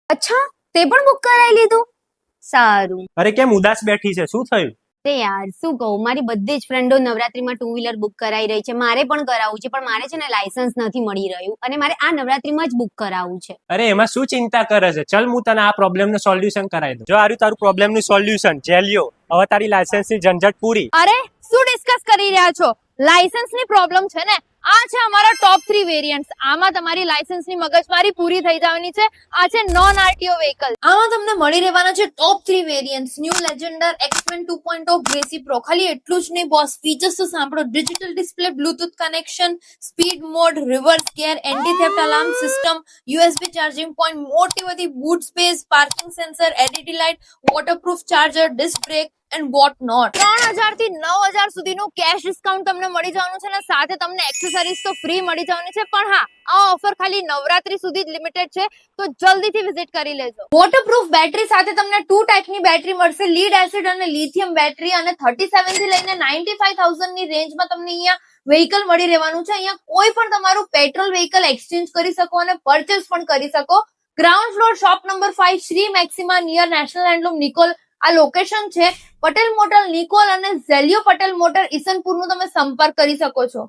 અચ્છા, તે પણ બુક કરાવી લીધું? સારું. અરે કેમ ઉદાસ બેઠી છે, શું થયું? તે યાર શું કહું, મારી બધી જ ફ્રેન્ડો નવરાત્રીમાં 2 વ્હીલર બુક કરાવી રહી છે. મારે પણ કરાવવું છે, પણ મારે છે ને લાયસન્સ નથી મળી રહ્યું અને મારે આ નવરાત્રીમાં જ બુક કરાવવું છે. અરે એમાં શું ચિંતા કરે છે? ચલ હું તને આ પ્રોબ્લેમ નું સોલ્યુશન કરાવી દઉં. જો આર્યું તારું પ્રોબ્લેમ નું સોલ્યુશન જેલિયો. હવે તારી લાયસન્સ ની ઝંઝટ પૂરી. અરે શું ડિસ્કસ કરી રહ્યા છો? લાયસન્સ ની પ્રોબ્લેમ છે ને, આ છે અમારા ટોપ 3 વેરિયન્ટ્સ. આમાં તમારી લાયસન્સ ની મગજમારી પૂરી થઈ જવાની છે. આ છે નોન આરટીઓ વ્હીકલ. આમાં તમને મળી રહેવાના છે top 3 variants. New Legender Xmen 2.0 Gracy pro. ખાલી એટલું જ નહીં બોસ, ફીચર્સ તો સાંભળો. Digital display, bluetooth connection, speed mode, reverse gear, anti theft alarm system, USB charging point, મોટી બધી boot space, parking sensor, LED light, waterproof charger, disc brake and what not. 3000 થી 9000 સુધીનું કેશ ડિસ્કાઉન્ટ તમને મળી જવાનું છે ને સાથે તમને એક્સેસરીઝ તો ફ્રી મળી જવાની છે. પણ હા, આ ઓફર ખાલી નવરાત્રી સુધી જ લિમિટેડ છે, તો જલ્દીથી વિઝિટ કરી લેજો. વોટરપ્રૂફ બેટરી સાથે તમને 2 ટાઈપની બેટરી મળશે, લીડ એસિડ અને લિથિયમ બેટરી, અને 37 થી લઈને 95000 ની રેન્જમાં તમને અહીંયા વ્હીકલ મળી રહેવાનું છે. અહીંયા કોઈ પણ તમારું પેટ્રોલ વ્હીકલ એક્સચેન્જ કરી શકો અને પરચેસ પણ કરી શકો. Ground floor shop number 5 Shri maxima near national handloom Nikol આ લોકેશન છે. પટેલ મોટર નિકોલ અને ઝેલિયો પટેલ મોટર ઈસનપુર નું તમે સંપર્ક કરી શકો છો.